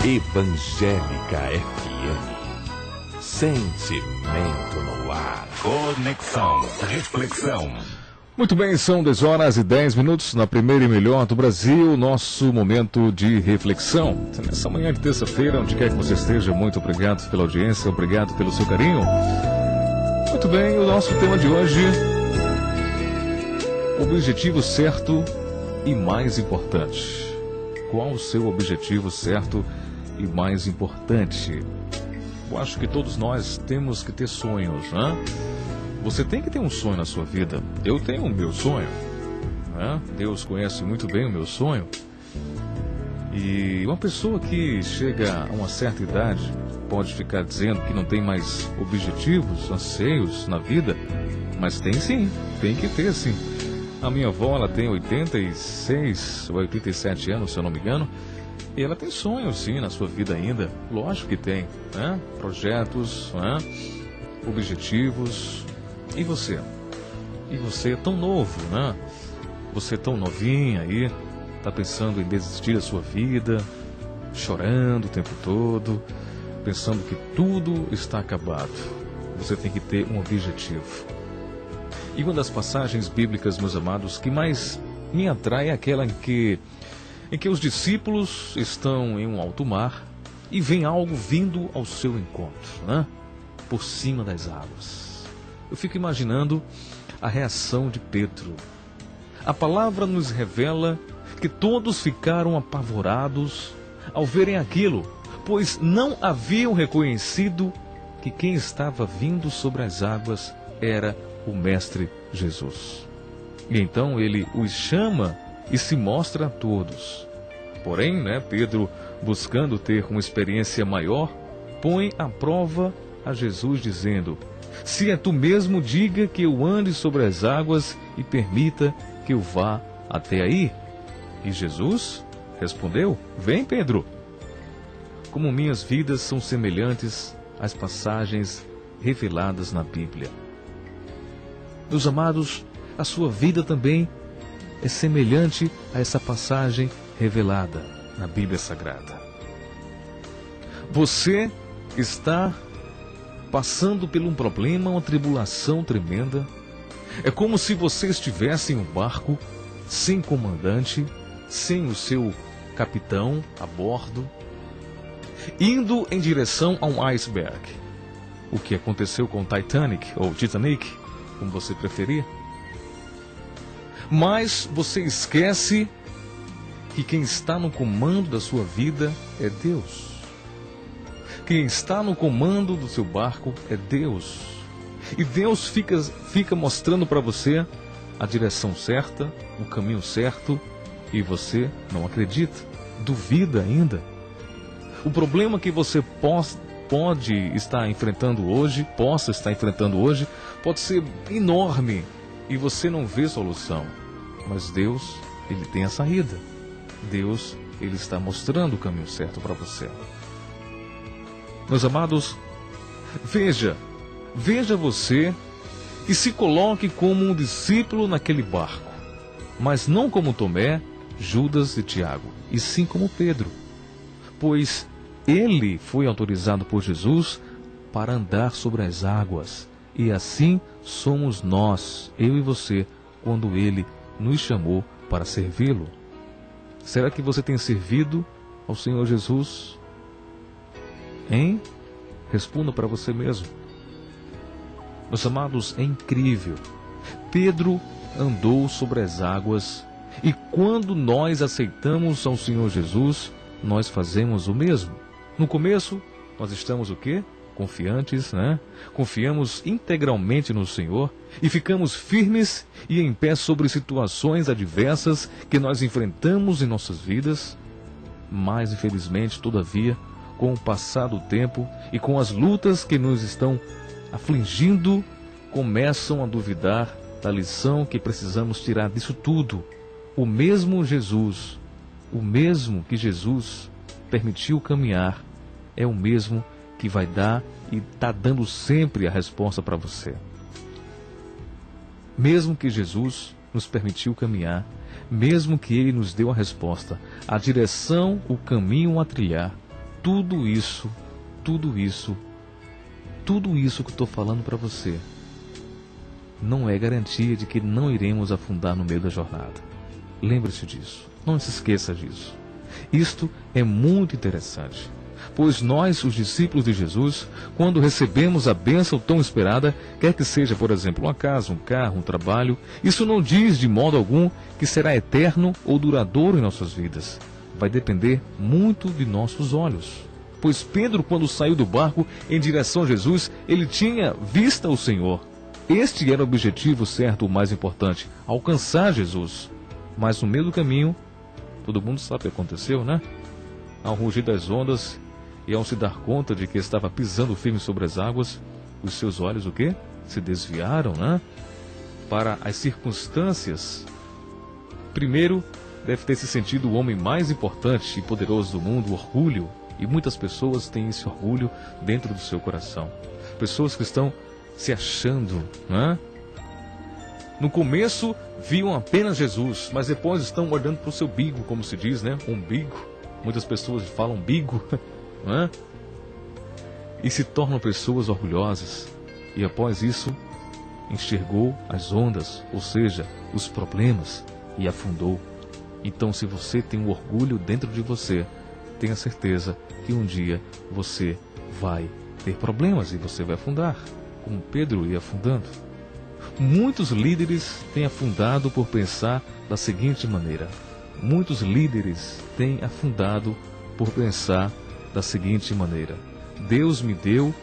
Evangélica FM. Sentimento no ar. Conexão, reflexão. Muito bem, são 10 horas e 10 minutos na primeira e melhor do Brasil, nosso momento de reflexão. Nessa manhã de terça-feira, onde quer que você esteja, muito obrigado pela audiência, obrigado pelo seu carinho. Muito bem, o nosso tema de hoje, objetivo certo e mais importante. Qual o seu objetivo certo e mais importante? Eu acho que todos nós temos que ter sonhos, né? Você tem que ter um sonho na sua vida. Eu tenho o meu sonho, né? Deus conhece muito bem o meu sonho. E uma pessoa que chega a uma certa idade pode ficar dizendo que não tem mais objetivos, anseios na vida, mas tem sim, tem que ter sim. A minha avó, ela tem 86 ou 87 anos, se eu não me engano, e ela tem sonhos sim na sua vida ainda, lógico que tem, né? Projetos, né? Objetivos. E você? E você é tão novo, né? Você é tão novinha aí, tá pensando em desistir da sua vida, chorando o tempo todo, pensando que tudo está acabado. Você tem que ter um objetivo. E uma das passagens bíblicas, meus amados, que mais me atrai é aquela em que os discípulos estão em um alto mar e vem algo vindo ao seu encontro, né? Por cima das águas. Eu fico imaginando a reação de Pedro. A palavra nos revela que todos ficaram apavorados ao verem aquilo, pois não haviam reconhecido que quem estava vindo sobre as águas era o Mestre Jesus. E então ele os chama e se mostra a todos. Porém, Pedro, buscando ter uma experiência maior, põe à prova a Jesus dizendo: se é tu mesmo, diga que eu ande sobre as águas e permita que eu vá até aí. E Jesus respondeu: vem, Pedro. Como minhas vidas são semelhantes às passagens reveladas na Bíblia. Meus amados, a sua vida também é semelhante a essa passagem revelada na Bíblia Sagrada. Você está passando por um problema, uma tribulação tremenda. É como se você estivesse em um barco, sem comandante, sem o seu capitão a bordo, indo em direção a um iceberg. O que aconteceu com o Titanic, ou Titanic, como você preferir. Mas você esquece que quem está no comando da sua vida é Deus. Quem está no comando do seu barco é Deus. E Deus fica mostrando para você a direção certa, o caminho certo, e você não acredita, duvida ainda. O problema que você pode estar enfrentando hoje, pode ser enorme e você não vê solução. Mas Deus, Ele tem a saída. Deus, Ele está mostrando o caminho certo para você. Meus amados, veja você e se coloque como um discípulo naquele barco, mas não como Tomé, Judas e Tiago, e sim como Pedro, pois ele foi autorizado por Jesus para andar sobre as águas, e assim somos nós, eu e você, quando Ele nos chamou para servi-lo. Será que você tem servido ao Senhor Jesus? Hein? Responda para você mesmo. Meus amados, é incrível. Pedro andou sobre as águas, e quando nós aceitamos ao Senhor Jesus, nós fazemos o mesmo. No começo, nós estamos o quê? Confiantes, Confiamos integralmente no Senhor e ficamos firmes e em pé sobre situações adversas que nós enfrentamos em nossas vidas. Mas, infelizmente, todavia, com o passar do tempo e com as lutas que nos estão afligindo, começam a duvidar da lição que precisamos tirar disso tudo. O mesmo que Jesus permitiu caminhar, é o mesmo que vai dar e está dando sempre a resposta para você. Mesmo que Jesus nos permitiu caminhar, mesmo que Ele nos deu a resposta, a direção, o caminho a trilhar, tudo isso que eu estou falando para você não é garantia de que não iremos afundar no meio da jornada. Lembre-se disso. Não se esqueça disso. Isto é muito interessante, pois nós, os discípulos de Jesus, quando recebemos a bênção tão esperada, quer que seja, por exemplo, uma casa, um carro, um trabalho, isso não diz de modo algum que será eterno ou duradouro em nossas vidas. Vai depender muito de nossos olhos. Pois Pedro, quando saiu do barco em direção a Jesus, ele tinha vista o Senhor. Este era o objetivo certo, o mais importante, alcançar Jesus. Mas no meio do caminho, todo mundo sabe o que aconteceu, né? Ao rugir das ondas e ao se dar conta de que estava pisando firme sobre as águas, os seus olhos o quê? Se desviaram, né? Para as circunstâncias. Primeiro, deve ter se sentido o homem mais importante e poderoso do mundo, o orgulho. E muitas pessoas têm esse orgulho dentro do seu coração. Pessoas que estão se achando, né? No começo viam apenas Jesus, mas depois estão olhando para o seu bigo, como se diz, né? Umbigo. Muitas pessoas falam bigo, né? E se tornam pessoas orgulhosas. E após isso, enxergou as ondas, ou seja, os problemas, e afundou. Então, se você tem um orgulho dentro de você, tenha certeza que um dia você vai ter problemas e você vai afundar, como Pedro ia afundando. Muitos líderes têm afundado por pensar da seguinte maneira. Muitos líderes têm afundado por pensar da seguinte maneira: Deus me deu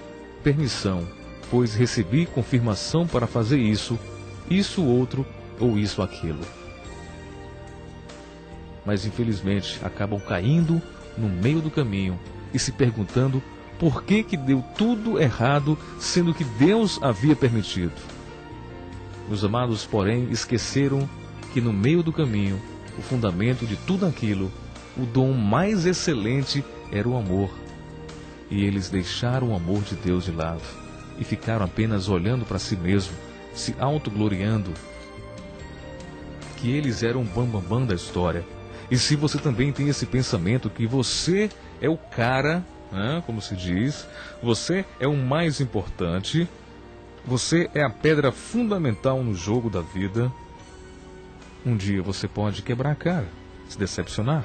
permissão, pois recebi confirmação para fazer isso outro ou isso aquilo. Mas infelizmente acabam caindo no meio do caminho e se perguntando por que deu tudo errado, sendo que Deus havia permitido. Os amados, porém, esqueceram que no meio do caminho, o fundamento de tudo aquilo, o dom mais excelente era o amor. E eles deixaram o amor de Deus de lado e ficaram apenas olhando para si mesmo, se autogloriando que eles eram o bambambam da história. E se você também tem esse pensamento que você é o cara, né, como se diz, você é o mais importante, você é a pedra fundamental no jogo da vida, um dia você pode quebrar a cara, se decepcionar.